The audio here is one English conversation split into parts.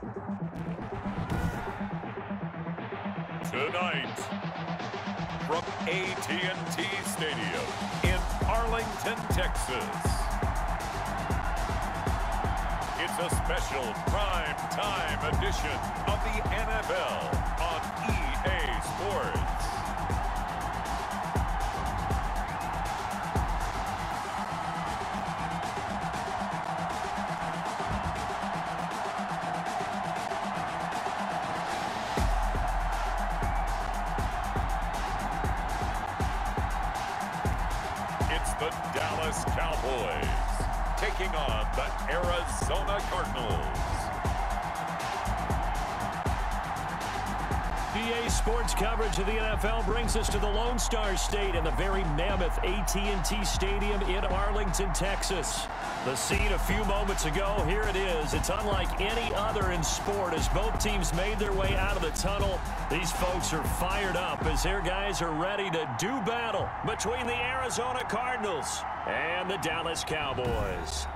Tonight, from AT&T Stadium in Arlington, Texas, it's a special prime time edition of the NFL on EA Sports. The Dallas Cowboys taking on the Arizona Cardinals. EA Sports coverage of the NFL brings us to the Lone Star State and the very mammoth AT&T Stadium in Arlington, Texas. The scene a few moments ago, here it is. It's unlike any other in sport as both teams made their way out of the tunnel. These folks are fired up as their guys are ready to do battle between the Arizona Cardinals and the Dallas Cowboys.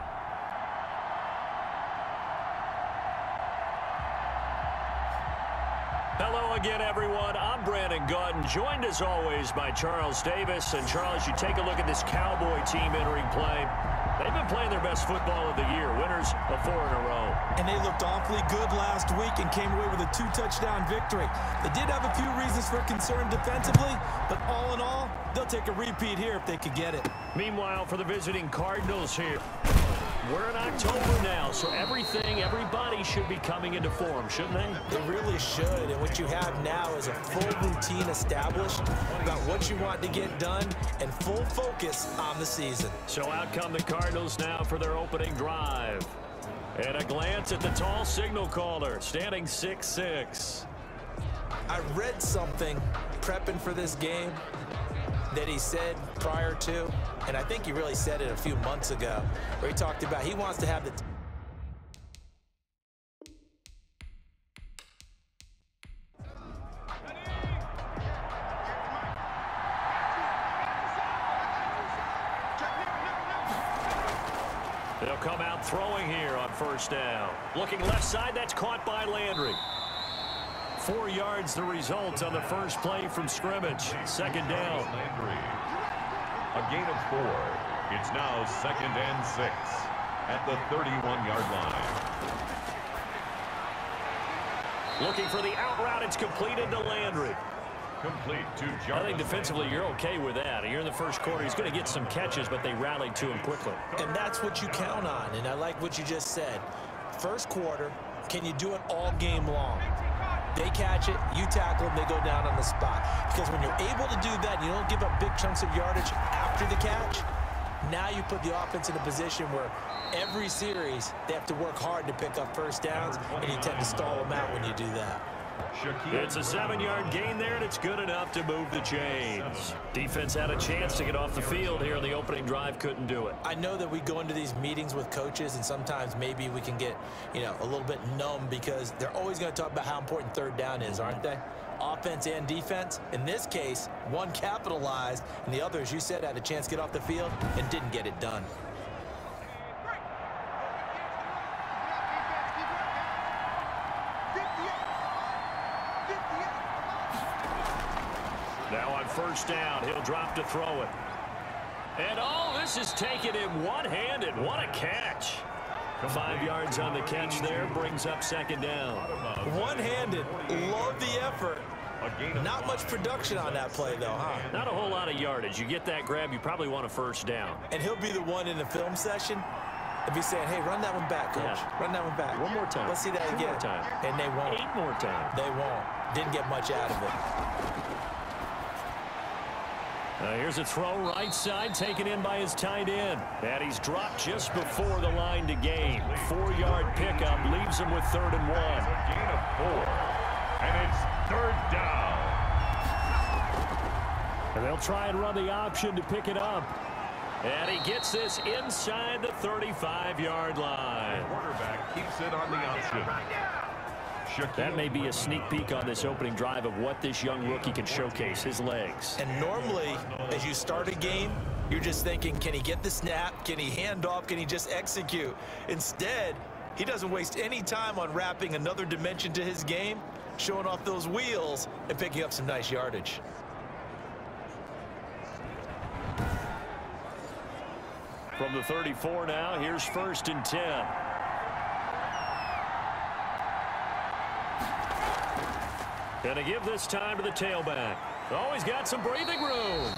Hello again, everyone. I'm Brandon Gautin, joined as always by Charles Davis. And Charles, you take a look at this Cowboy team entering play. They've been playing their best football of the year, winners of 4 in a row. And they looked awfully good last week and came away with a 2-touchdown victory. They did have a few reasons for concern defensively, but all in all, they'll take a repeat here if they could get it. Meanwhile, for the visiting Cardinals here, we're in October now, so everybody should be coming into form, shouldn't they? They really should, and what you have now is a full routine established about what you want to get done and full focus on the season. So out come the Cardinals now for their opening drive. And a glance at the tall signal caller, standing 6'6". I read something prepping for this game that he said prior to, and I think he really said it a few months ago, where he talked about he wants to have the They'll come out throwing here on first down. Looking left side, that's caught by Landry. 4 yards the result on the first play from scrimmage. Second down. Landry. A gain of 4. It's now 2nd and 6 at the 31-yard line. Looking for the out route. It's completed to Landry. Complete to Jarvis. I think defensively you're okay with that. Here in the first quarter, he's going to get some catches, but they rallied to him quickly. And that's what you count on, and I like what you just said. First quarter, can you do it all game long? They catch it, you tackle them, they go down on the spot. Because when you're able to do that, you don't give up big chunks of yardage after the catch. Now you put the offense in a position where every series they have to work hard to pick up first downs, and you tend to stall them out when you do that. It's a 7-yard gain there, and it's good enough to move the chains. Defense had a chance to get off the field here in the opening drive, couldn't do it. I know that we go into these meetings with coaches, and sometimes maybe we can get, a little bit numb because they're always going to talk about how important third down is, aren't they? Offense and defense. In this case, one capitalized, and the other, as you said, had a chance to get off the field and didn't get it done. Now on first down, he'll drop to throw it. And this is taken in one-handed. What a catch. 5 yards on the catch there, brings up second down. One-handed, love the effort. Not much production on that play, though, huh? Not a whole lot of yardage. You get that grab, you probably want a first down. And he'll be the one in the film session and be saying, hey, run that one back, coach. Yeah. Run that one back. One more time. Let's see that again. 2 more times. And they won't. 8 more times. They won't. Didn't get much out of it. Here's a throw right side, taken in by his tight end. And he's dropped just before the line to gain. 4-yard pickup leaves him with 3rd and 1. A gain of 4. And it's 3rd down. And they'll try and run the option to pick it up. And he gets this inside the 35-yard line. The quarterback keeps it on the option. That may be a sneak peek on this opening drive of what this young rookie can showcase, his legs. And normally, as you start a game, you're just thinking, can he get the snap? Can he hand off? Can he just execute? Instead, He doesn't waste any time on wrapping another dimension to his game, showing off those wheels and picking up some nice yardage. From the 34 now, here's 1st and 10. Gonna give this time to the tailback. Oh, he's got some breathing room.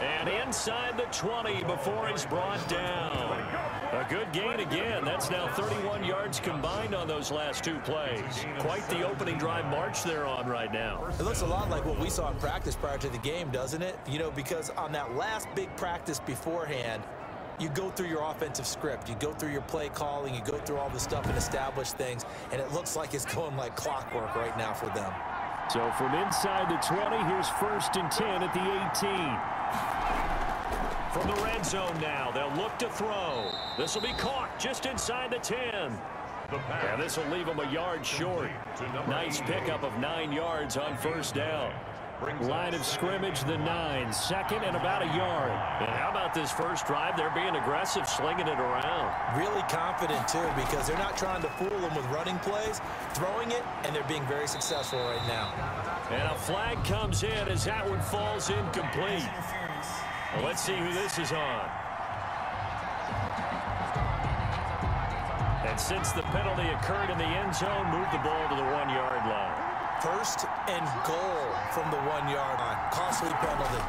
And inside the 20 before he's brought down. A good gain again. That's now 31 yards combined on those last 2 plays. Quite the opening drive march they're on right now. It looks a lot like what we saw in practice prior to the game, doesn't it? You know, because on that last big practice beforehand, you go through your offensive script. You go through your play calling. You go through all the stuff and establish things. And it looks like it's going like clockwork right now for them. So from inside the 20, here's 1st and 10 at the 18. From the red zone now, they'll look to throw. This will be caught just inside the 10. And this will leave them a yard short. Nice pickup of 9 yards on 1st down. Line of scrimmage, the 9. 2nd and about a yard. And how about this first drive? They're being aggressive, slinging it around. Really confident, too, because they're not trying to fool them with running plays, throwing it, and they're being very successful right now. And a flag comes in as that one falls incomplete. Well, let's see who this is on. And since the penalty occurred in the end zone, move the ball to the 1-yard line. 1st and goal from the 1-yard line. Costly penalty.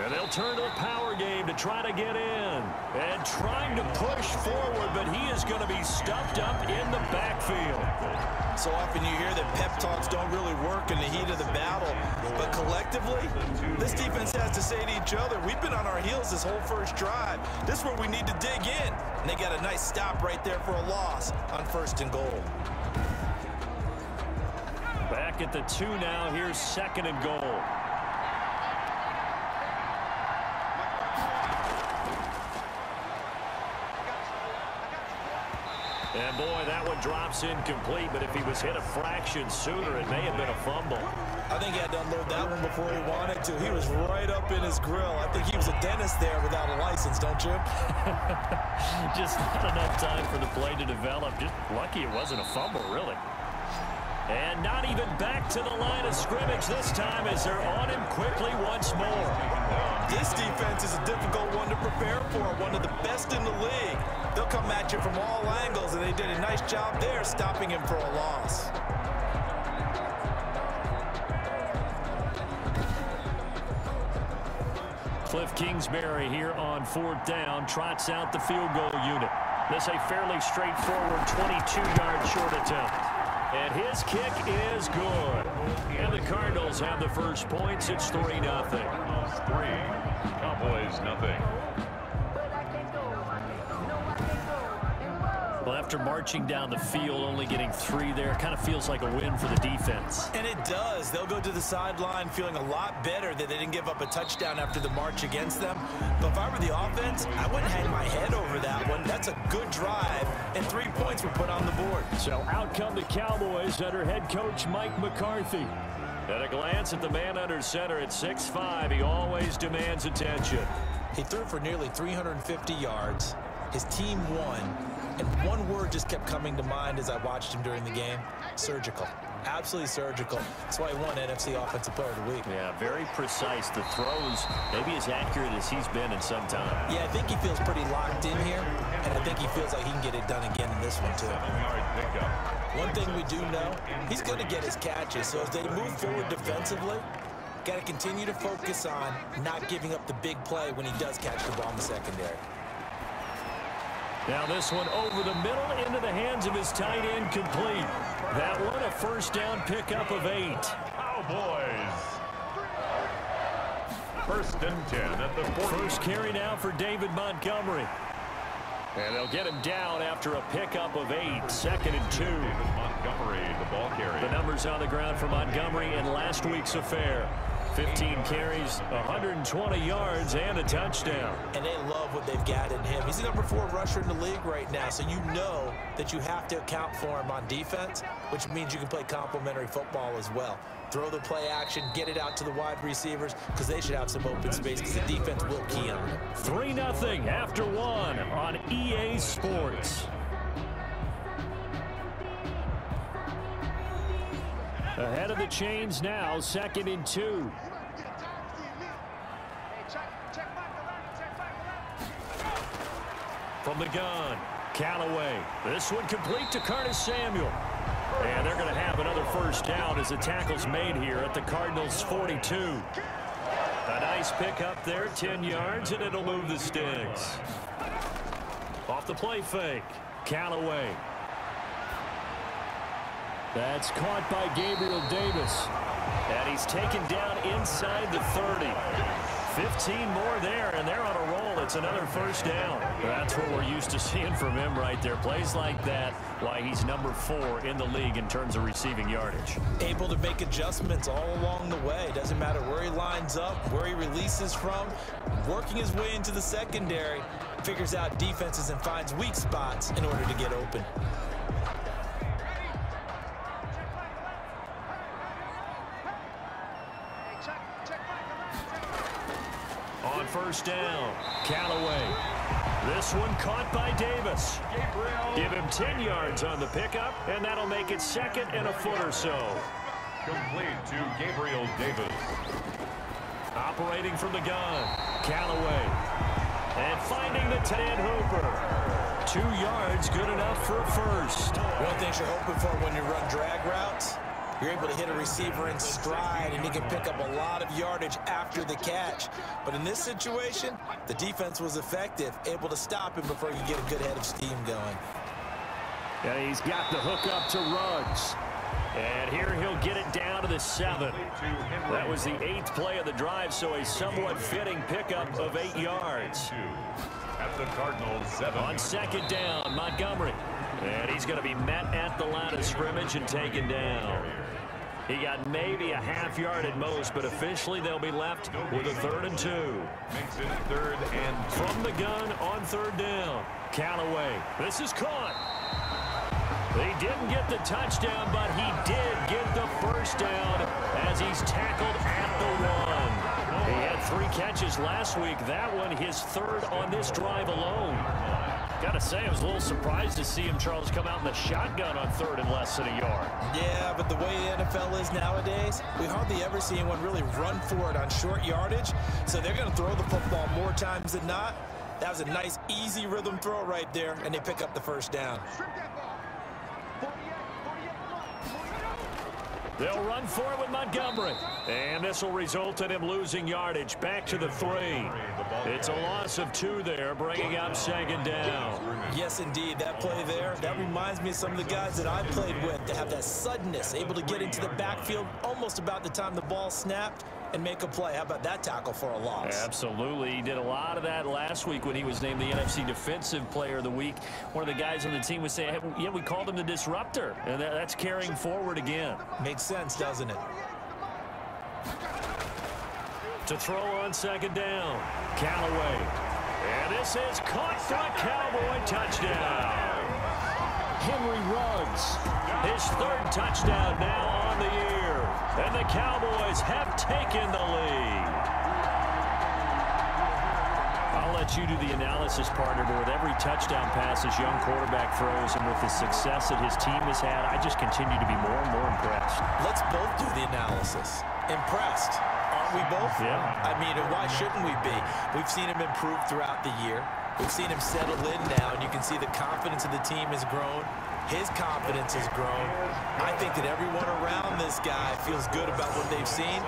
And they'll turn to the power game to try to get in. And trying to push forward, but he is going to be stuffed up in the backfield. So often you hear that pep talks don't really work in the heat of the battle. But collectively, this defense has to say to each other, we've been on our heels this whole first drive. This is where we need to dig in. And they got a nice stop right there for a loss on 1st and goal. Back at the 2 now. Here's 2nd and goal. And boy, that one drops incomplete, but if he was hit a fraction sooner, it may have been a fumble. I think he had to unload that one before he wanted to. He was right up in his grill. I think he was a dentist there without a license, don't you? Just not enough time for the play to develop. Just lucky it wasn't a fumble, really. And not even back to the line of scrimmage this time as they're on him quickly once more. This defense is a difficult one to prepare for, one of the best in the league. They'll come at you from all angles, and they did a nice job there stopping him for a loss. Cliff Kingsbury here on 4th down, trots out the field goal unit. This a fairly straightforward 22-yard short attempt. And his kick is good. And the Cardinals have the first points. It's 3-0. Cowboys, nothing. Well, after marching down the field, only getting 3 there, kind of feels like a win for the defense. And it does. They'll go to the sideline feeling a lot better that they didn't give up a touchdown after the march against them. But if I were the offense, I wouldn't hang my head over that one. That's a good drive, and 3 points were put on the board. So out come the Cowboys under head coach Mike McCarthy. At a glance at the man under center at 6'5", he always demands attention. He threw for nearly 350 yards. His team won. And one word just kept coming to mind as I watched him during the game: surgical. Absolutely surgical. That's why he won NFC Offensive Player of the Week. Yeah, very precise. The throws maybe as accurate as he's been in some time. Yeah, I think he feels pretty locked in here, and I think he feels like he can get it done again in this one, too. One thing we do know, he's going to get his catches. So as they move forward defensively, got to continue to focus on not giving up the big play when he does catch the ball in the secondary. Now this one over the middle into the hands of his tight end, complete. That one a 1st down pickup of 8. Cowboys. 1st and 10 at the 40. First carry now for David Montgomery. And they'll get him down after a pickup of 8. 2nd and 2. David Montgomery, the ball carrier. The numbers on the ground for Montgomery in last week's affair. 15 carries, 120 yards, and a touchdown. And they love what they've got in him. He's the number 4 rusher in the league right now, so you know that you have to account for him on defense, which means you can play complementary football as well. Throw the play action, get it out to the wide receivers, because they should have some open space, because the defense will key on it. 3-0 after 1 on EA Sports. Ahead of the chains now, 2nd and 2. From the gun, Callaway. This one complete to Curtis Samuel. And they're going to have another first down as the tackle's made here at the Cardinals' 42. A nice pickup there, 10 yards, and it'll move the sticks. Off the play fake, Callaway. That's caught by Gabriel Davis. And he's taken down inside the 30. 15 more there, and they're on a roll. It's another first down. That's what we're used to seeing from him right there. Plays like that, why he's number 4 in the league in terms of receiving yardage. Able to make adjustments all along the way. Doesn't matter where he lines up, where he releases from. Working his way into the secondary, figures out defenses and finds weak spots in order to get open. On first down, Callaway. This one caught by Davis. Give him 10 yards on the pickup, and that'll make it 2nd and a foot or so. Complete to Gabriel Davis. Operating from the gun, Callaway. And finding the tight end Hooper. 2 yards, good enough for a first. One thing you're hoping for when you run drag routes, you're able to hit a receiver in stride, and he can pick up a lot of yardage after the catch. But in this situation, the defense was effective, able to stop him before you get a good head of steam going. And he's got the hook up to Ruggs. And here he'll get it down to the 7. That was the 8th play of the drive, so a somewhat fitting pickup of 8 yards. At the Cardinals' 7. On 2nd down, Montgomery. And he's going to be met at the line of scrimmage and taken down. He got maybe a half yard at most, but officially they'll be left with a 3rd and 2. Makes it 3rd and 2. From the gun on 3rd down, Callaway. This is caught. He didn't get the touchdown, but he did get the first down as he's tackled at the 1. He had 3 catches last week. That one his 3rd on this drive alone. Gotta say, I was a little surprised to see him, Charles, come out in the shotgun on 3rd and less than a yard. Yeah, but the way the NFL is nowadays, we hardly ever see anyone really run for it on short yardage. So they're going to throw the football more times than not. That was a nice, easy rhythm throw right there, and they pick up the first down. They'll run for it with Montgomery. And this will result in him losing yardage back to the 3. It's a loss of 2 there, bringing up 2nd down. Yes, indeed. That play there, that reminds me of some of the guys that I played with to have that suddenness, able to get into the backfield almost about the time the ball snapped and make a play. How about that tackle for a loss? Absolutely. He did a lot of that last week when he was named the NFC Defensive Player of the Week. One of the guys on the team would say, hey, yeah, we called him the disruptor. And that's carrying forward again. Makes sense, doesn't it? To throw on 2nd down, Callaway. And this is caught for a Cowboy touchdown. Henry Ruggs, his 3rd touchdown now on the year. And the Cowboys have taken the lead. I'll let you do the analysis, partner, but with every touchdown pass this young quarterback throws and with the success that his team has had, I just continue to be more and more impressed. Let's both do the analysis. Impressed. Aren't we both? Yeah. I mean, why shouldn't we be? We've seen him improve throughout the year. We've seen him settle in now, and you can see the confidence of the team has grown. His confidence has grown. I think that everyone around this guy feels good about what they've seen,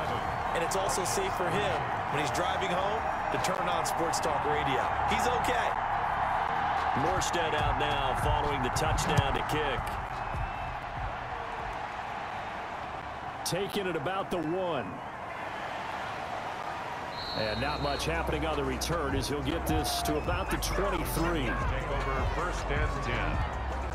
and it's also safe for him when he's driving home to turn on Sports Talk Radio. He's okay. Morstead out now following the touchdown to kick. Taking it about the 1. And not much happening on the return as he'll get this to about the 23. Take over 1st and 10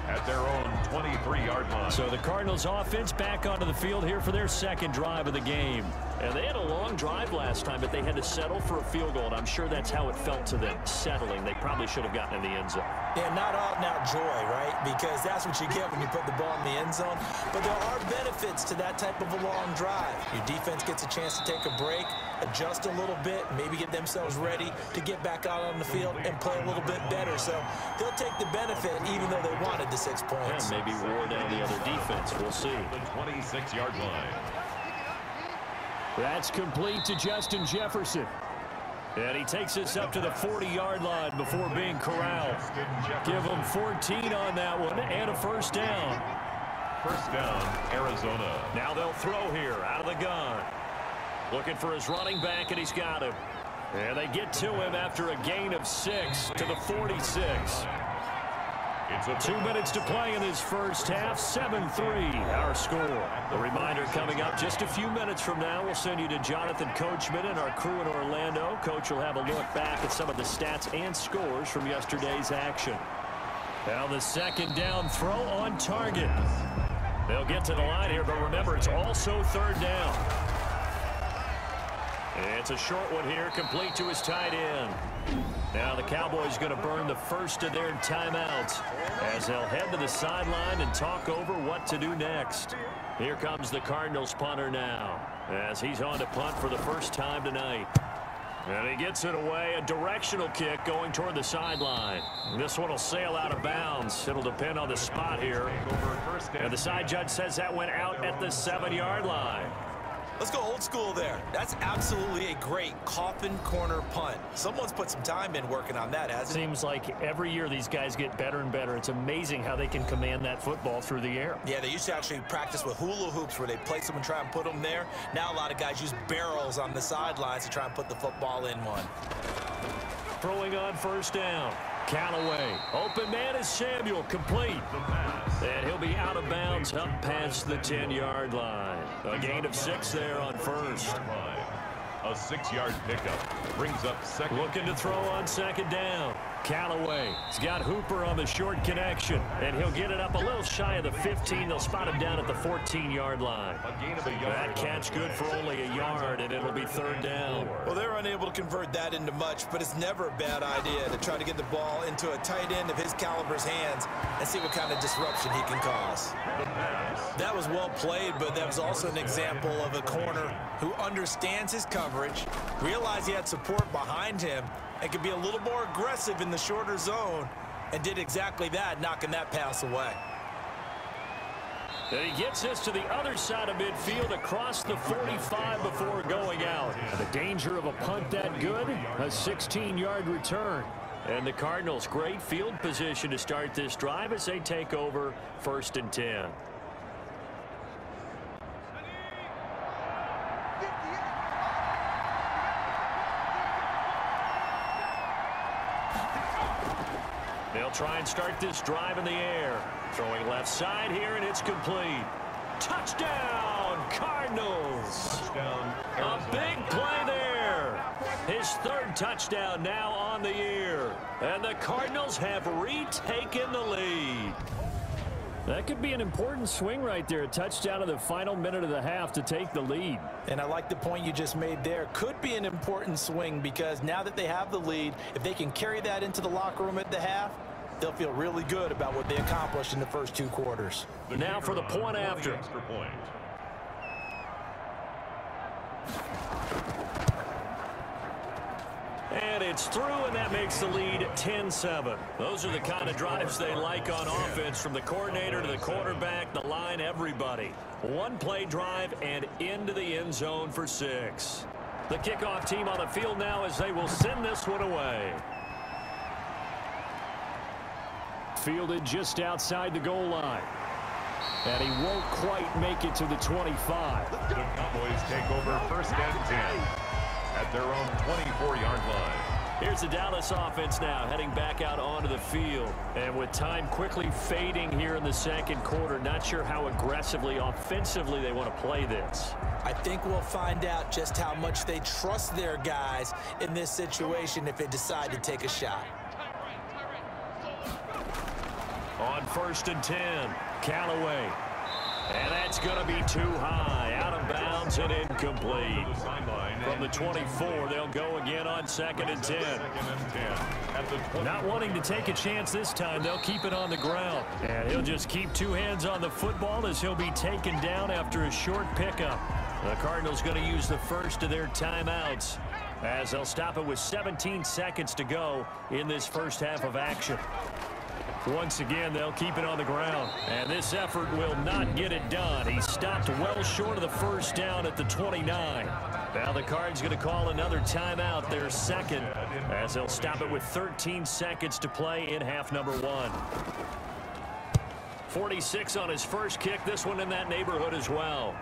at their own 23-yard line. So the Cardinals offense back onto the field here for their 2nd drive of the game. And they had a long drive last time, but they had to settle for a field goal, and I'm sure that's how it felt to them, settling. They probably should have gotten in the end zone. Yeah, not out and out joy, right? Because that's what you get when you put the ball in the end zone. But there are benefits to that type of a long drive. Your defense gets a chance to take a break, adjust a little bit, maybe get themselves ready to get back out on the field and play a little bit better. So they'll take the benefit even though they wanted the 6 points. Yeah, maybe wore down the other defense. We'll see. The 26-yard line. That's complete to Justin Jefferson. And he takes us up to the 40-yard line before being corralled. Give him 14 on that one and a first down. First down, Arizona. Now they'll throw here out of the gun. Looking for his running back, and he's got him. And they get to him after a gain of 6 to the 46. 2 minutes to play in this first half. 7-3 our score. The reminder coming up just a few minutes from now. We'll send you to Jonathan Coachman and our crew in Orlando. Coach will have a look back at some of the stats and scores from yesterday's action. Now the second down throw on target. They'll get to the line here, but remember, it's also third down. It's a short one here, complete to his tight end. Now the Cowboys going to burn the first of their timeouts as they'll head to the sideline and talk over what to do next. Here comes the Cardinals punter now as he's on to punt for the first time tonight. And he gets it away, a directional kick going toward the sideline. This one will sail out of bounds. It'll depend on the spot here. And the side judge says that went out at the 7-yard line. Let's go old school there. That's absolutely a great coffin corner punt. Someone's put some time in working on that, hasn't it? Seems like every year these guys get better and better. It's amazing how they can command that football through the air. Yeah, they used to actually practice with hula hoops where they place them and try and put them there. Now a lot of guys use barrels on the sidelines to try and put the football in one. Throwing on first down. Callaway. Open man is Samuel. Complete. And he'll be out of bounds up past the 10-yard line. A gain of 6 there on first. A 6-yard pickup brings up second. Looking to throw on second down. Callaway. He's got Hooper on the short connection. And he'll get it up a little shy of the 15. They'll spot him down at the 14-yard line. That catch good for only a yard, and it'll be third down. Well, they're unable to convert that into much, but it's never a bad idea to try to get the ball into a tight end of his caliber's hands and see what kind of disruption he can cause. That was well played, but that was also an example of a corner who understands his coverage, realized he had support behind him, and could be a little more aggressive in the shorter zone, and did exactly that, knocking that pass away. And he gets us to the other side of midfield across the 45 before going out. The danger of a punt that good, a 16-yard return. And the Cardinals, great field position to start this drive as they take over 1st and 10. They'll try and start this drive in the air. Throwing left side here, and it's complete. Touchdown, Cardinals. Touchdown, A big play there. His 3rd touchdown now on the year. And the Cardinals have retaken the lead. That could be an important swing right there. A touchdown in the final minute of the half to take the lead. And I like the point you just made there. Could be an important swing because now that they have the lead, if they can carry that into the locker room at the half, they'll feel really good about what they accomplished in the first 2 quarters. Now for the point after. Extra point. And it's through, and that makes the lead 10-7. Those are the kind of drives they like on offense, from the coordinator to the quarterback, the line, everybody. 1-play drive and into the end zone for 6. The kickoff team on the field now as they will send this one away. Fielded just outside the goal line. And he won't quite make it to the 25. The Cowboys take over 1st and 10 at their own 24-yard line. Here's the Dallas offense now heading back out onto the field. And with time quickly fading here in the 2nd quarter, not sure how aggressively, offensively they want to play this. I think we'll find out just how much they trust their guys in this situation if they decide to take a shot. On 1st and 10, Callaway. And that's going to be too high. Out of bounds. bounds and incomplete. From the 24, they'll go again on 2nd and 10. Not wanting to take a chance this time, they'll keep it on the ground. And he'll just keep two hands on the football as he'll be taken down after a short pickup. The Cardinals going to use the first of their timeouts as they'll stop it with 17 seconds to go in this first half of action. Once again, they'll keep it on the ground. And this effort will not get it done. He stopped well short of the first down at the 29. Now the Cards going to call another timeout, their second, as they'll stop it with 13 seconds to play in half number 1. 46 on his first kick. This one in that neighborhood as well.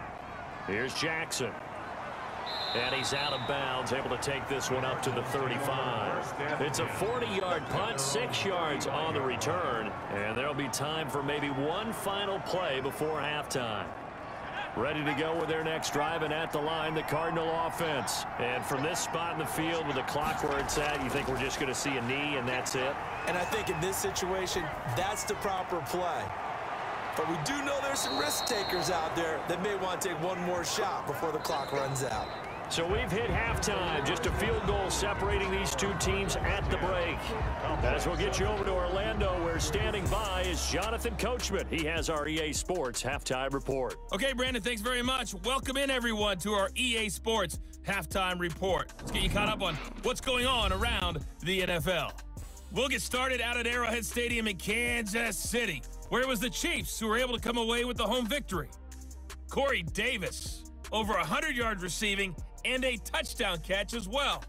Here's Jackson. And he's out of bounds, able to take this one up to the 35. It's a 40-yard punt, 6 yards on the return. And there'll be time for maybe one final play before halftime. Ready to go with their next drive, and at the line, the Cardinal offense. And from this spot in the field with the clock where it's at, you think we're just going to see a knee and that's it? And I think in this situation, that's the proper play. But we do know there's some risk takers out there that may want to take one more shot before the clock runs out. So we've hit halftime. Just a field goal separating these two teams at the break. As we'll get you over to Orlando, where standing by is Jonathan Coachman. He has our EA Sports Halftime Report. Okay, Brandon, thanks very much. Welcome in, everyone, to our EA Sports Halftime Report. Let's get you caught up on what's going on around the NFL. We'll get started out at Arrowhead Stadium in Kansas City, where it was the Chiefs who were able to come away with the home victory. Corey Davis, over 100 yards receiving and a touchdown catch as well.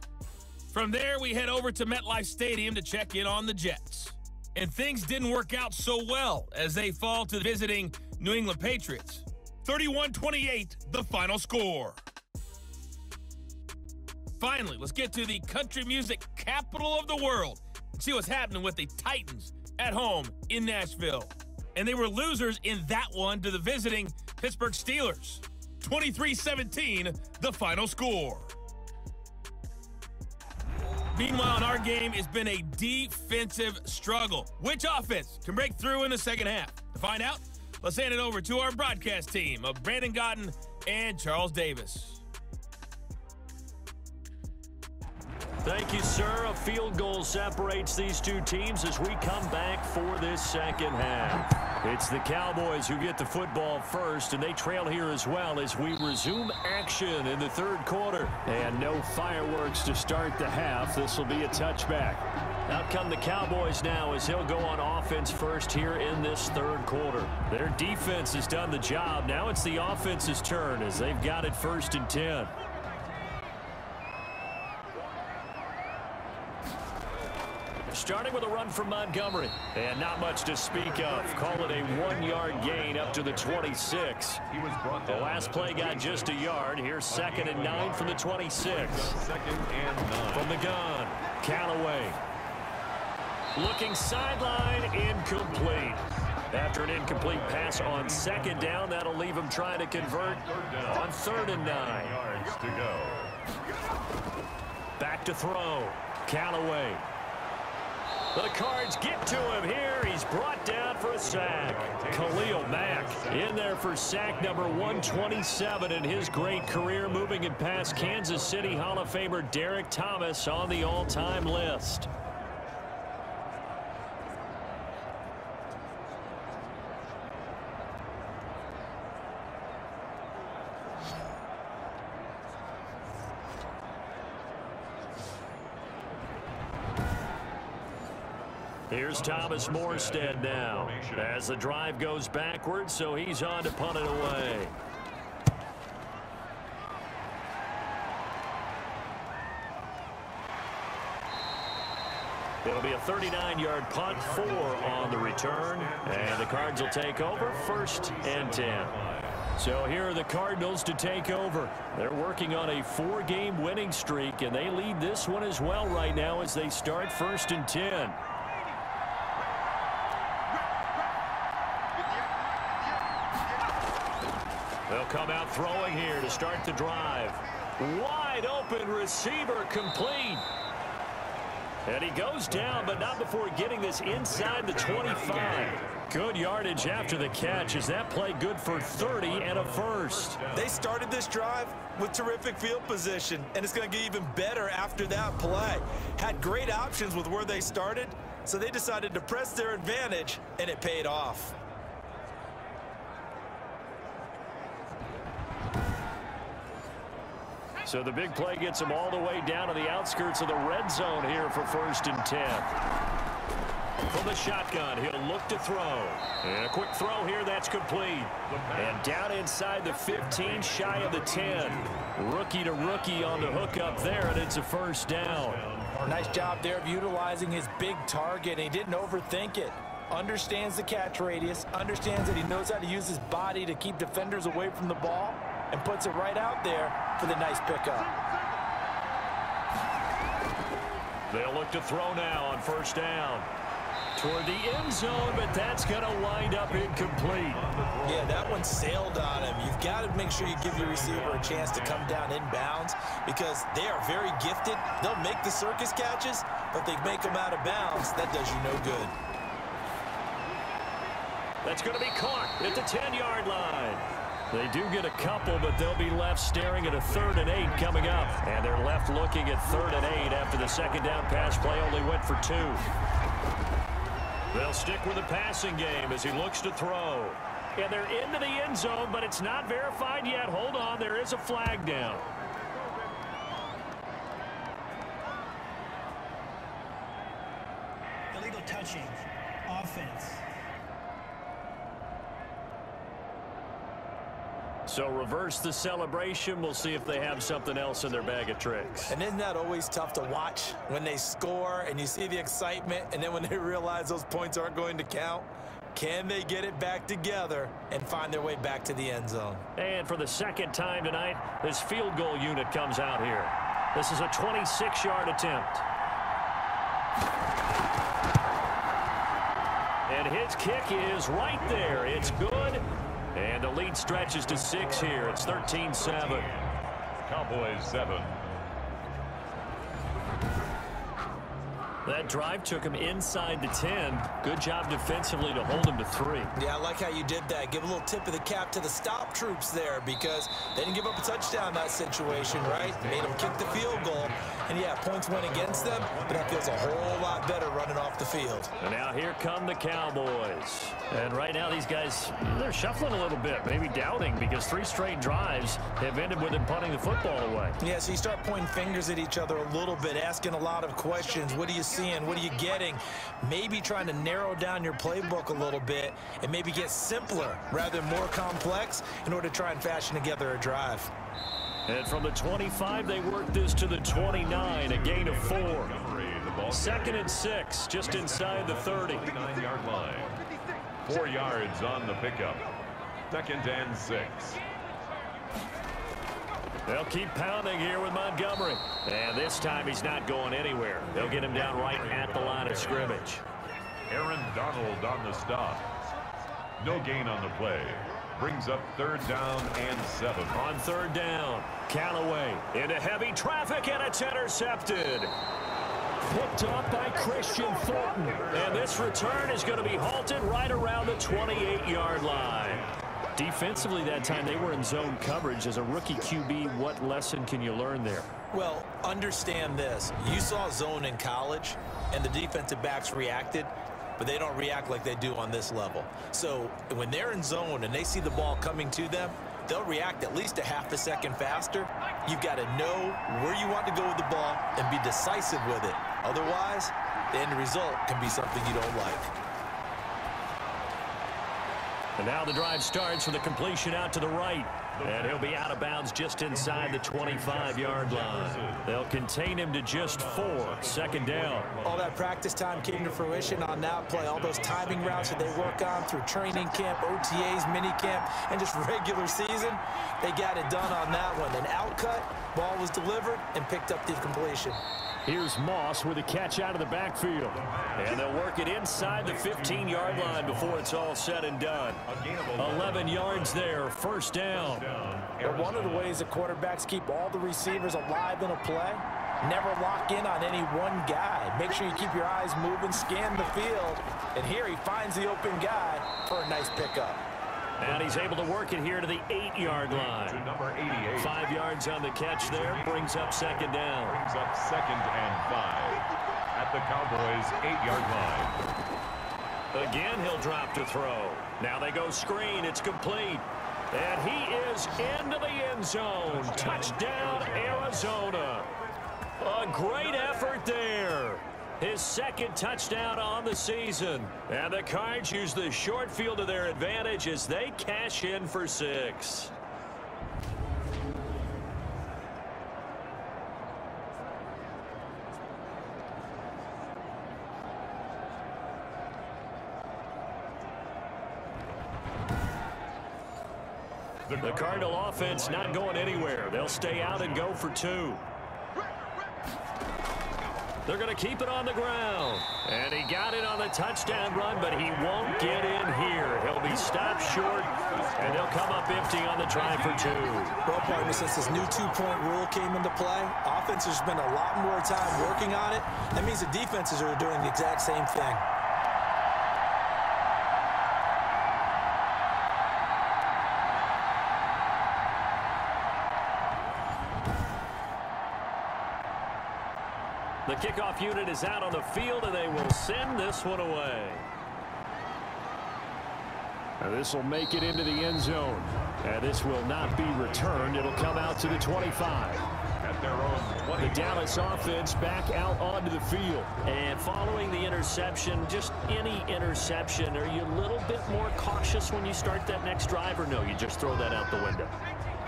From there, we head over to MetLife Stadium to check in on the Jets. And things didn't work out so well as they fall to the visiting New England Patriots. 31-28, the final score. Finally, let's get to the country music capital of the world and see what's happening with the Titans at home in Nashville. And they were losers in that one to the visiting Pittsburgh Steelers. 23-17, the final score. Meanwhile, in our game, it's been a defensive struggle. Which offense can break through in the second half? To find out, let's hand it over to our broadcast team of Brandon Godden and Charles Davis. Thank you, sir. A field goal separates these two teams as we come back for this second half. It's the Cowboys who get the football first, and they trail here as well as we resume action in the third quarter. And no fireworks to start the half. This will be a touchback. Out come the Cowboys now as he'll go on offense first here in this third quarter. Their defense has done the job. Now it's the offense's turn as they've got it 1st and 10. Starting with a run from Montgomery. And not much to speak of. Call it a 1-yard gain up to the 26. The last play got just a yard. Here's 2nd and 9 from the 26. 2nd and 9. From the gun, Callaway. Looking sideline, incomplete. After an incomplete pass on 2nd down, that'll leave him trying to convert on 3rd and 9. Yards to go. Back to throw, Callaway. The Cards get to him here. He's brought down for a sack. Khalil Mack in there for sack number 127 in his great career, moving it past Kansas City Hall of Famer Derek Thomas on the all-time list. Here's Thomas Morstead now as the drive goes backwards, so he's on to punt it away. It'll be a 39-yard punt, 4 on the return, and the Cards will take over 1st and 10. So here are the Cardinals to take over. They're working on a 4-game winning streak, and they lead this one as well right now as they start 1st and 10. They'll come out throwing here to start the drive. Wide open receiver complete. And he goes down, but not before getting this inside the 25. Good yardage after the catch. Is that play good for 30 and a first? They started this drive with terrific field position, and it's going to get even better after that play. Had great options with where they started, so they decided to press their advantage, and it paid off. So the big play gets him all the way down to the outskirts of the red zone here for 1st and 10. From the shotgun, he'll look to throw. And a quick throw here, that's complete. And down inside the 15, shy of the 10. Rookie to rookie on the hookup there, and it's a first down. Nice job there of utilizing his big target. He didn't overthink it. Understands the catch radius, understands that he knows how to use his body to keep defenders away from the ball, and puts it right out there for the nice pickup. They'll look to throw now on 1st down. Toward the end zone, but that's going to wind up incomplete. Yeah, that one sailed on him. You've got to make sure you give your receiver a chance to come down inbounds because they are very gifted. They'll make the circus catches, but they make them out of bounds. That does you no good. That's going to be caught at the 10-yard line. They do get a couple, but they'll be left staring at a 3rd and 8 coming up. And they're left looking at 3rd and 8 after the second down pass play only went for 2. They'll stick with the passing game as he looks to throw. And they're into the end zone, but it's not verified yet. Hold on, there is a flag down. Illegal touching. Offense. So reverse the celebration. We'll see if they have something else in their bag of tricks. And isn't that always tough to watch when they score and you see the excitement and then when they realize those points aren't going to count? Can they get it back together and find their way back to the end zone? And for the second time tonight, this field goal unit comes out here. This is a 26-yard attempt. And his kick is right there. It's good. And the lead stretches to 6 here. It's 13-7. Cowboys 7. That drive took him inside the 10. Good job defensively to hold him to 3. Yeah, I like how you did that. Give a little tip of the cap to the stop troops there because they didn't give up a touchdown in that situation, right? Made them kick the field goal. And, yeah, points went against them, but that feels a whole lot better running off the field. And now here come the Cowboys. And right now these guys, they're shuffling a little bit, maybe doubting because 3 straight drives have ended with them punting the football away. Yeah, so you start pointing fingers at each other a little bit, asking a lot of questions. What are you seeing? What are you getting? Maybe trying to narrow down your playbook a little bit and maybe get simpler rather than more complex in order to try and fashion together a drive. And from the 25, they work this to the 29, a gain of 4. 2nd and 6, just inside the 30. 9-yard line. 4 yards on the pickup. 2nd and 6. They'll keep pounding here with Montgomery. And this time he's not going anywhere. They'll get him down right at the line of scrimmage. Aaron Donald on the stop. No gain on the play. Brings up 3rd down and 7. On 3rd down, Callaway into heavy traffic, and it's intercepted. Picked up by Christian Thornton. And this return is going to be halted right around the 28-yard line. Defensively that time, they were in zone coverage. As a rookie QB, what lesson can you learn there? Well, understand this. You saw zone in college, and the defensive backs reacted, but they don't react like they do on this level. So when they're in zone and they see the ball coming to them, they'll react at least a half a second faster. You've got to know where you want to go with the ball and be decisive with it. Otherwise, the end result can be something you don't like. And now the drive starts with a completion out to the right. And he'll be out of bounds just inside the 25-yard line. They'll contain him to just 4. 2nd down. All that practice time came to fruition on that play. All those timing routes that they work on through training camp, OTAs, minicamp, and just regular season, they got it done on that one. An outcut, ball was delivered, and picked up the completion. Here's Moss with a catch out of the backfield. And they'll work it inside the 15-yard line before it's all said and done. 11 yards there, first down. But one of the ways that quarterbacks keep all the receivers alive in a play, never lock in on any one guy. Make sure you keep your eyes moving, scan the field. And here he finds the open guy for a nice pickup. And he's able to work it here to the 8-yard line. To number 88. 5 yards on the catch there. Brings up second down. Brings up 2nd and 5 at the Cowboys' 8-yard line. Again, he'll drop to throw. Now they go screen. It's complete. And he is into the end zone. Touchdown, Arizona. A great effort there. His 2nd touchdown on the season. And the Cards use the short field to their advantage as they cash in for 6. The Cardinal offense not going anywhere. They'll stay out and go for 2. They're going to keep it on the ground. And he got it on the touchdown run, but he won't get in here. He'll be stopped short, and they'll come up empty on the try for 2. Well, partner, since this new 2-point rule came into play, offense has spent a lot more time working on it. That means the defenses are doing the exact same thing. The kickoff unit is out on the field, and they will send this one away. This will make it into the end zone. And this will not be returned. It'll come out to the 25. At their own 20. The Dallas offense back out onto the field. And following the interception, just any interception, are you a little bit more cautious when you start that next drive, or no, you just throw that out the window?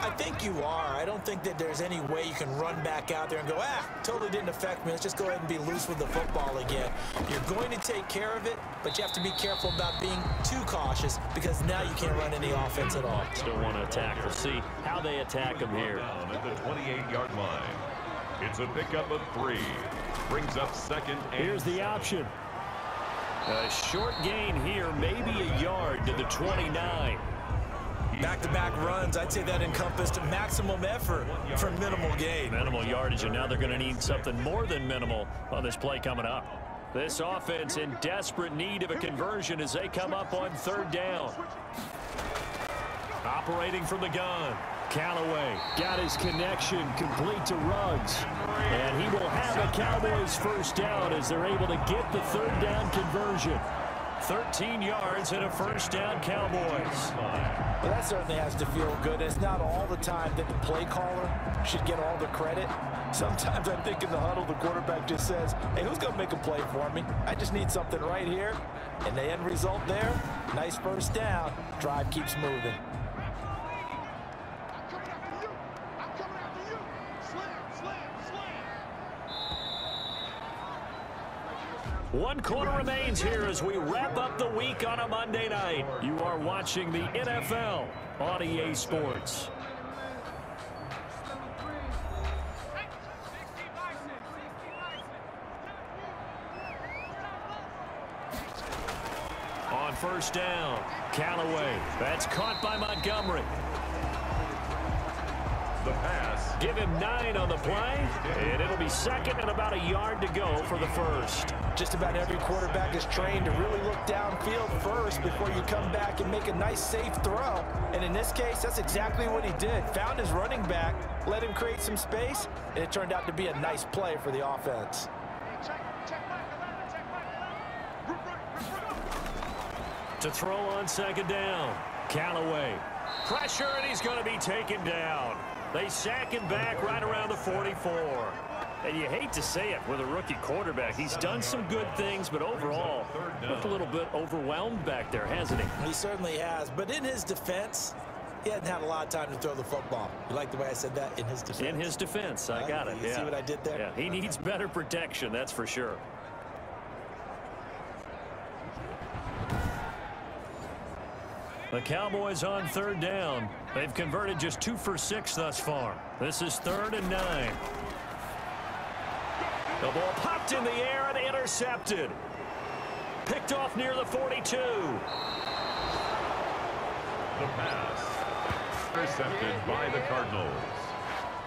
I think you are. I don't think that there's any way you can run back out there and go, totally didn't affect me. Let's just go ahead and be loose with the football again. You're going to take care of it, but you have to be careful about being too cautious because now you can't run any offense at all. Still want to attack. We'll see how they attack him here. Down at the 28-yard line. It's a pickup of 3. Brings up 2nd and Here's the option. A short gain here, maybe a yard to the 29. Back-to-back runs, I'd say that encompassed maximum effort for minimal gain. Minimal yardage, and now they're going to need something more than minimal on this play coming up. This offense in desperate need of a conversion as they come up on 3rd down. Operating from the gun. Callaway got his connection complete to Ruggs. And he will have a Cowboys first down as they're able to get the 3rd down conversion. 13 yards and a first down, Cowboys. Well, that certainly has to feel good. It's not all the time that the play caller should get all the credit. Sometimes I think in the huddle, the quarterback just says, hey, who's going to make a play for me? I just need something right here. And the end result there, nice first down. Drive keeps moving. One quarter remains here as we wrap up the week on a Monday night. You are watching the NFL on EA Sports. On first down, Callaway. That's caught by Montgomery. the pass. Give him 9 on the play, and it'll be 2nd and about a yard to go for the first. Just about every quarterback is trained to really look downfield first before you come back and make a nice, safe throw. And in this case, that's exactly what he did. Found his running back, let him create some space, and it turned out to be a nice play for the offense. To throw on 2nd down, Callaway. Pressure, and he's going to be taken down. They sack him back right around the 44. And you hate to say it with a rookie quarterback. He's done some good things, but overall, looked a little bit overwhelmed back there, hasn't he? He certainly has. But in his defense, he hasn't had a lot of time to throw the football. You like the way I said that? In his defense. In his defense, I got it. You see what I did there? Yeah, he needs better protection, that's for sure. The Cowboys on 3rd down. They've converted just 2 for 6 thus far. This is 3rd and 9. The ball popped in the air and intercepted. Picked off near the 42. The pass. Intercepted by the Cardinals.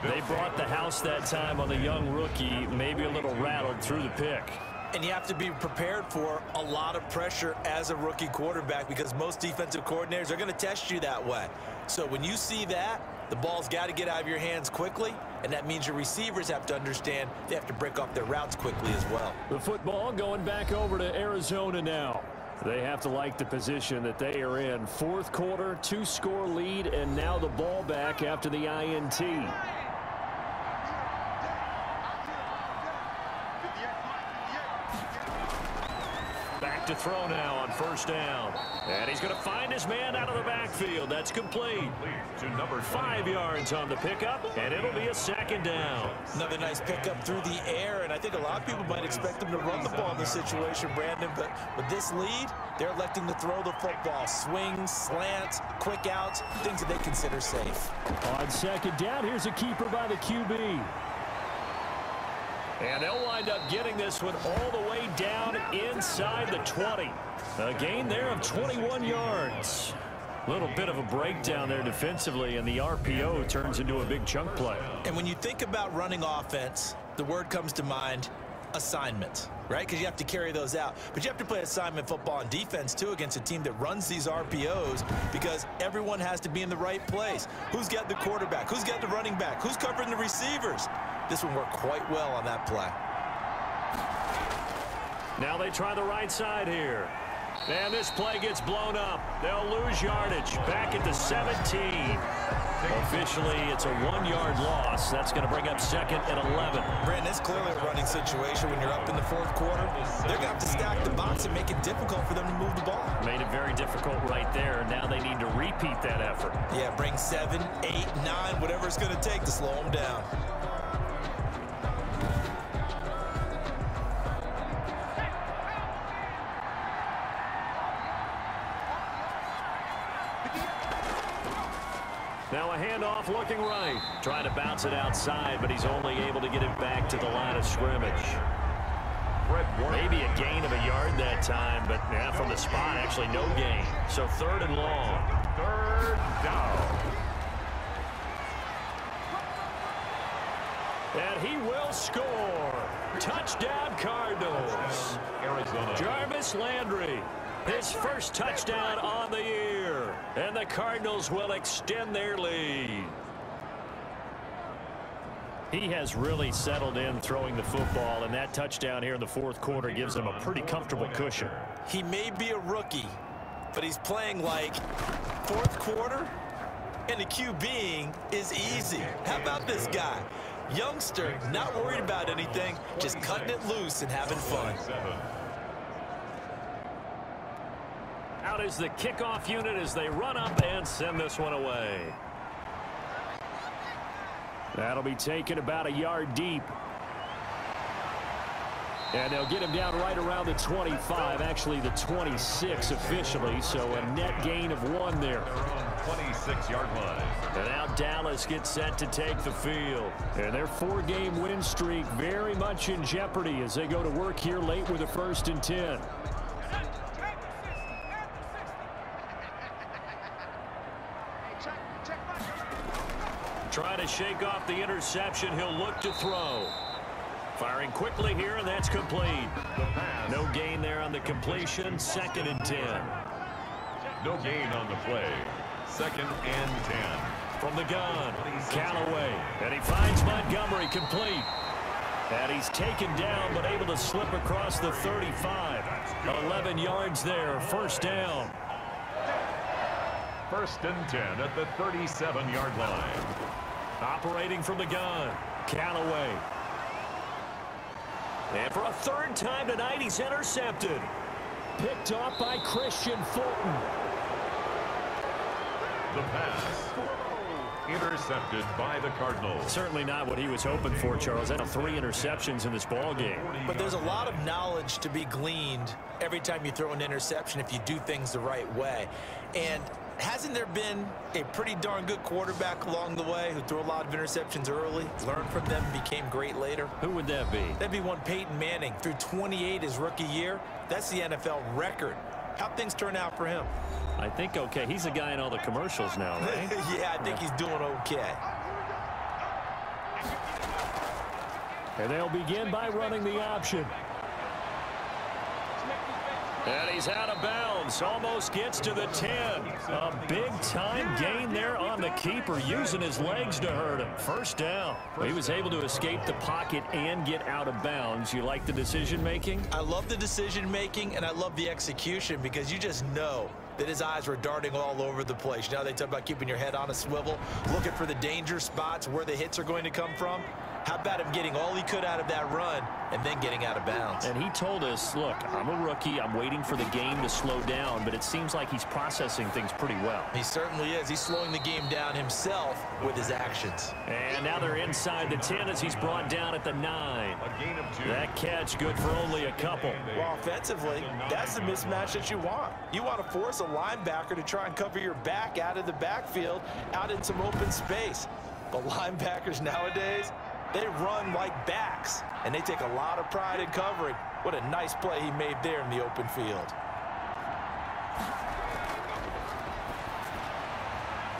They brought the house that time on the young rookie, maybe a little rattled through the pick. And you have to be prepared for a lot of pressure as a rookie quarterback because most defensive coordinators are going to test you that way. So when you see that, the ball's got to get out of your hands quickly, and that means your receivers have to understand they have to break off their routes quickly as well. The football going back over to Arizona now. They have to like the position that they are in. Fourth quarter, 2-score lead, and now the ball back after the INT. Back to throw now on first down. And he's going to find his man out of the backfield. That's complete. To number 5 yards on the pickup, and it'll be a second down. Another nice pickup through the air, and I think a lot of people might expect them to run the ball in this situation, Brandon, but with this lead, they're electing to throw the football. Swings, slants, quick outs, things that they consider safe. On second down, here's a keeper by the QB. And they'll wind up getting this one all the way down inside the 20. A gain there of 21 yards. A little bit of a breakdown there defensively, and the RPO turns into a big chunk play. And when you think about running offense, the word comes to mind, assignment, right? Because you have to carry those out. But you have to play assignment football on defense, too, against a team that runs these RPOs because everyone has to be in the right place. Who's got the quarterback? Who's got the running back? Who's covering the receivers? This one worked quite well on that play. Now they try the right side here. And this play gets blown up. They'll lose yardage. Back at the 17. Officially, it's a 1-yard loss. That's going to bring up second and 11. Brandon, it's clearly a running situation when you're up in the fourth quarter. They're going to have to stack the box and make it difficult for them to move the ball. Made it very difficult right there. Now they need to repeat that effort. Yeah, bring 7, 8, 9, whatever it's going to take to slow them down. Now a handoff looking right. Trying to bounce it outside, but he's only able to get it back to the line of scrimmage. Maybe a gain of a yard that time, but yeah, from the spot, actually no gain. So third and long. Third down. And he will score. Touchdown Cardinals. Arizona. Jarvis Landry. His first touchdown on the year. And the Cardinals will extend their lead. He has really settled in throwing the football, and that touchdown here in the fourth quarter gives him a pretty comfortable cushion. He may be a rookie, but he's playing like fourth quarter, and the QBing is easy. How about this guy? Youngster, not worried about anything, just cutting it loose and having fun. Out is the kickoff unit as they run up and send this one away. That'll be taken about a yard deep. And they'll get him down right around the 25, actually the 26 officially, so a net gain of 1 there. 26-yard line. And now Dallas gets set to take the field. And their 4-game win streak very much in jeopardy as they go to work here late with a 1st and 10. Trying to shake off the interception. He'll look to throw. Firing quickly here, and that's complete. No gain there on the completion. 2nd and 10. No gain on the play. 2nd and 10. From the gun, Callaway. And he finds Montgomery complete. And he's taken down, but able to slip across the 35. 11 yards there. 1st down. 1st and 10 at the 37-yard line. Operating from the gun, Callaway. And for a 3rd time tonight, he's intercepted. Picked off by Christian Fulton. The pass. Intercepted by the Cardinals. Certainly not what he was hoping for, Charles. That's 3 interceptions in this ball game. But there's a lot of knowledge to be gleaned every time you throw an interception if you do things the right way. And Hasn't there been a pretty darn good quarterback along the way who threw a lot of interceptions early, learned from them, became great later? Who would that be? That'd be one Peyton Manning. Threw 28 his rookie year. That's the NFL record. How'd things turn out for him? I think okay. He's a guy in all the commercials now, right? Yeah, I think he's doing okay. And they'll begin by running the option. And he's out of bounds. Almost gets to the 10. A big-time gain there on the keeper, using his legs to hurt him. First down. He was able to escape the pocket and get out of bounds. You like the decision-making? I love the decision-making, and I love the execution because you just know that his eyes were darting all over the place. You know, they talk about keeping your head on a swivel, looking for the danger spots where the hits are going to come from. How about him getting all he could out of that run and then getting out of bounds? And he told us, look, I'm a rookie. I'm waiting for the game to slow down, but it seems like he's processing things pretty well. He certainly is. He's slowing the game down himself with his actions. And now they're inside the 10 as he's brought down at the 9. That catch good for only a couple. Well, offensively, that's the mismatch that you want. You want to force a linebacker to try and cover your back out of the backfield, out in some open space. But linebackers nowadays, they run like backs, and they take a lot of pride in covering. What a nice play he made there in the open field.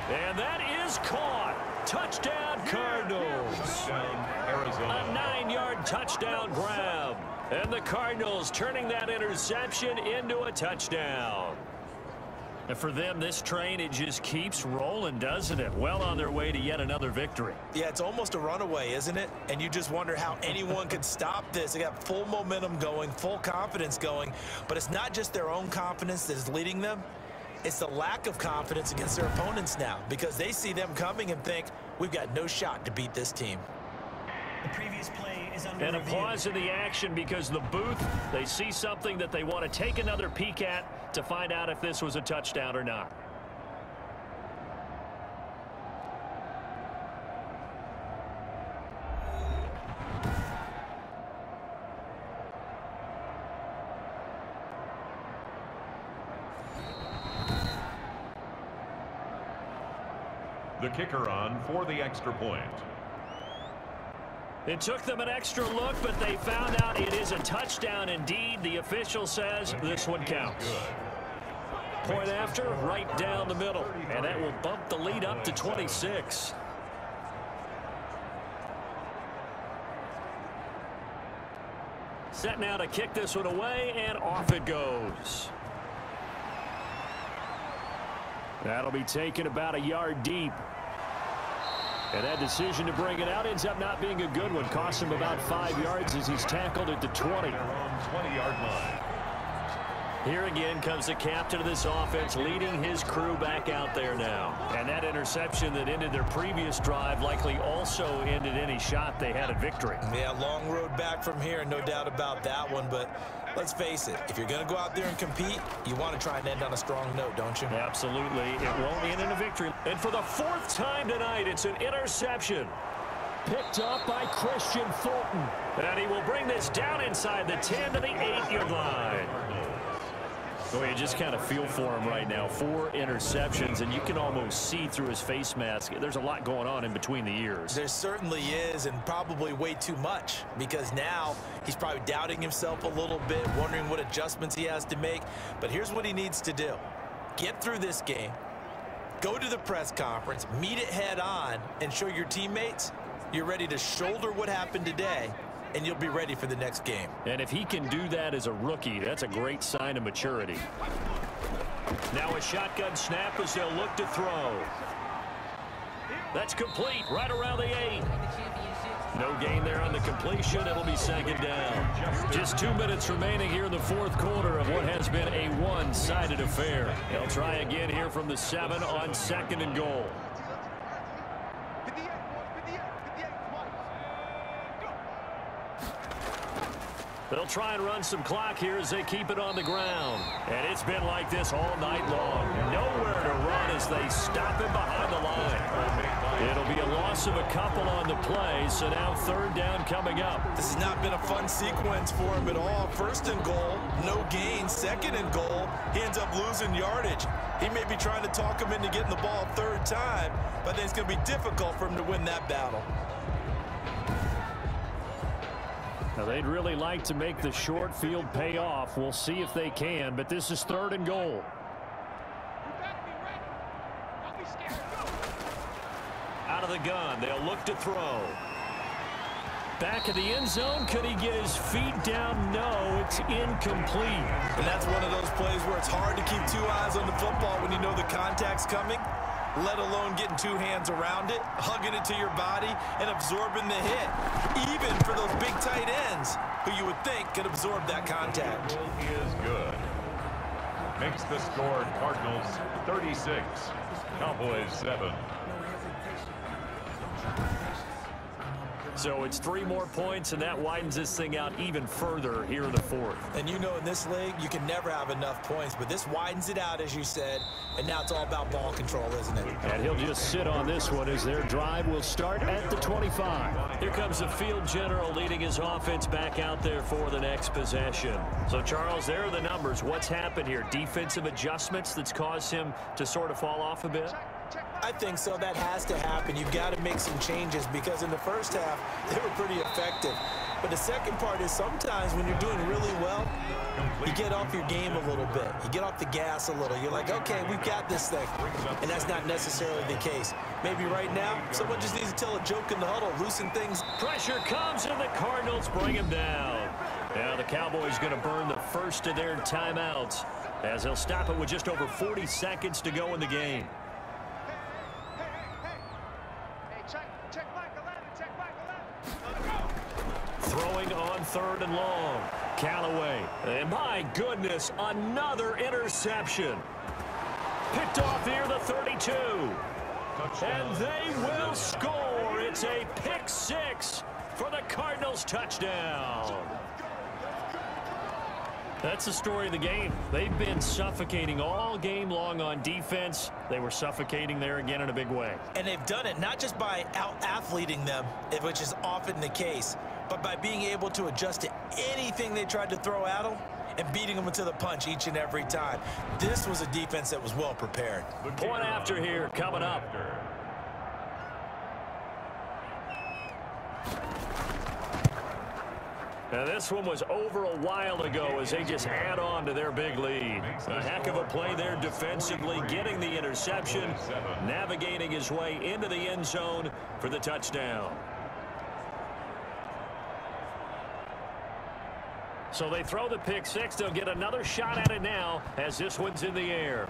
And that is caught. Touchdown, Cardinals. A 9-yard touchdown grab. And the Cardinals turning that interception into a touchdown. And for them, this train, it just keeps rolling, doesn't it? Well on their way to yet another victory. Yeah, it's almost a runaway, isn't it? And you just wonder how anyone could stop this. They got full momentum going, full confidence going. But it's not just their own confidence that is leading them. It's the lack of confidence against their opponents now because they see them coming and think, we've got no shot to beat this team. The previous play is under And a review. pause in the action because the booth, they see something that they want to take another peek at to find out if this was a touchdown or not. The kicker on for the extra point. It took them an extra look, but they found out it is a touchdown indeed. The official says this one counts. Point after, right down the middle. And that will bump the lead up to 26. Set now to kick this one away, and off it goes. That'll be taken about a yard deep. And that decision to bring it out ends up not being a good one. Costs him about 5 yards as he's tackled at the 20. 20-yard line. Here again comes the captain of this offense, leading his crew back out there now. And that interception that ended their previous drive likely also ended any shot they had at victory. Yeah, long road back from here, no doubt about that one. But let's face it, if you're going to go out there and compete, you want to try and end on a strong note, don't you? Absolutely. It won't end in a victory. And for the 4th time tonight, it's an interception. Picked up by Christian Fulton. And he will bring this down inside the 10 to the 8-yard line. Well, you just kind of feel for him right now. 4 interceptions, and you can almost see through his face mask. There's a lot going on in between the ears. There certainly is, and probably way too much, because now he's probably doubting himself a little bit, wondering what adjustments he has to make. But here's what he needs to do. Get through this game, go to the press conference, meet it head on, and show your teammates you're ready to shoulder what happened today, and you'll be ready for the next game. And if he can do that as a rookie, that's a great sign of maturity. Now a shotgun snap as they'll look to throw. That's complete right around the 8. No gain there on the completion. It'll be 2nd down. Just 2 minutes remaining here in the 4th quarter of what has been a one-sided affair. They'll try again here from the 7 on 2nd and goal. They'll try and run some clock here as they keep it on the ground. And it's been like this all night long. Nowhere to run as they stop him behind the line. It'll be a loss loss of a couple on the play, so now third down coming up. This has not been a fun sequence for him at all. First and goal, no gain. Second and goal, he ends up losing yardage. He may be trying to talk him into getting the ball third time, but then it's going to be difficult for him to win that battle. Now, they'd really like to make the short field pay off. We'll see if they can, but this is third and goal. Out of the gun, they'll look to throw. Back of the end zone, could he get his feet down? No, it's incomplete. And that's one of those plays where it's hard to keep two eyes on the football when you know the contact's coming, let alone getting two hands around it, hugging it to your body, and absorbing the hit. Even for those big tight ends, who you would think could absorb that contact. He is good. Makes the score Cardinals 36, Cowboys 7. So it's 3 more points, and that widens this thing out even further here in the fourth. And you know in this league, you can never have enough points, but this widens it out, as you said, and now it's all about ball control, isn't it? And he'll just sit on this one as their drive will start at the 25. Here comes the field general leading his offense back out there for the next possession. So, Charles, there are the numbers. What's happened here? Defensive adjustments that's caused him to sort of fall off a bit? I think so. That has to happen. You've got to make some changes because in the first half, they were pretty effective. But the second part is sometimes when you're doing really well, you get off your game a little bit. You get off the gas a little. You're like, okay, we've got this thing. And that's not necessarily the case. Maybe right now, someone just needs to tell a joke in the huddle, loosen things. Pressure comes, and the Cardinals bring him down. Now the Cowboys going to burn the first of their timeouts as they'll stop it with just over 40 seconds to go in the game. Throwing on third and long. Callaway. And my goodness, another interception. Picked off near the 32. And they will score. It's a pick 6 for the Cardinals touchdown. That's the story of the game. They've been suffocating all game long on defense. They were suffocating there again in a big way. And they've done it not just by out-athleting them, which is often the case, but by being able to adjust to anything they tried to throw at them and beating them to the punch each and every time. This was a defense that was well prepared. Point after here coming up. Now this one was over a while ago as they just add on to their big lead. A heck of a play there defensively, getting the interception, navigating his way into the end zone for the touchdown. So they throw the pick 6. They'll get another shot at it now as this one's in the air.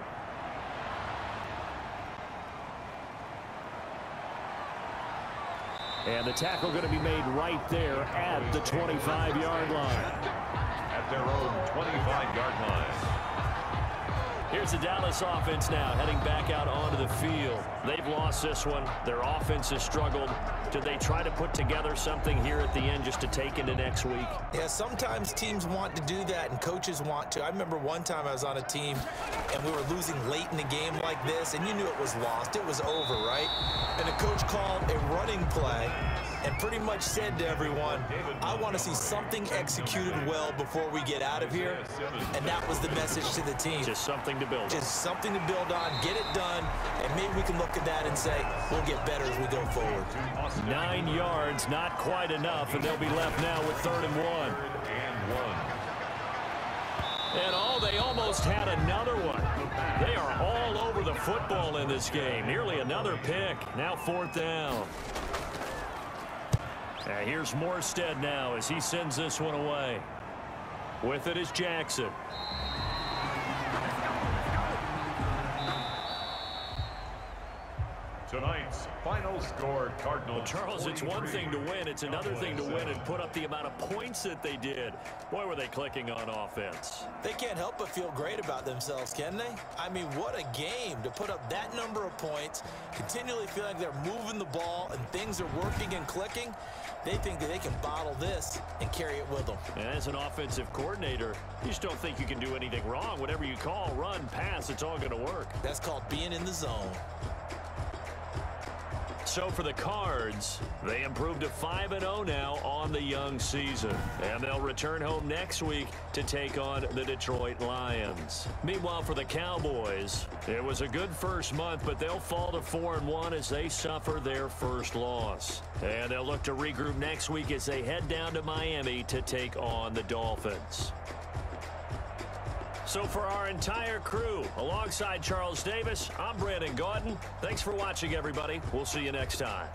And the tackle going to be made right there at the 25-yard line. At their own 25-yard line. Here's the Dallas offense now heading back out onto the field. They've lost this one. Their offense has struggled. Did they try to put together something here at the end just to take into next week? Yeah, sometimes teams want to do that and coaches want to. I remember one time I was on a team and we were losing late in the game like this and you knew it was lost. It was over, right? And the coach called a running play and pretty much said to everyone, I want to see something executed well before we get out of here. And that was the message to the team. Just something to build on. Just something to build on, get it done, and maybe we can look at that and say, we'll get better as we go forward. 9 yards, not quite enough, and they'll be left now with 3rd and 1. And they almost had another one. They are all over the football in this game. Nearly another pick. Now 4th down. Here's Morstead now as he sends this one away. With it is Jackson. Tonight's final score, Cardinals. Well, Charles, it's one thing to win. It's another thing to win and put up the amount of points that they did. Boy, were they clicking on offense. They can't help but feel great about themselves, can they? I mean, what a game to put up that number of points, continually feel like they're moving the ball and things are working and clicking. They think that they can bottle this and carry it with them. And as an offensive coordinator, you just don't think you can do anything wrong. Whatever you call, run, pass, it's all going to work. That's called being in the zone. So for the Cards, they improved to 5-0 now on the young season. And they'll return home next week to take on the Detroit Lions. Meanwhile, for the Cowboys, it was a good first month, but they'll fall to 4-1 as they suffer their first loss. And they'll look to regroup next week as they head down to Miami to take on the Dolphins. So for our entire crew, alongside Charles Davis, I'm Brandon Gaudin. Thanks for watching, everybody. We'll see you next time.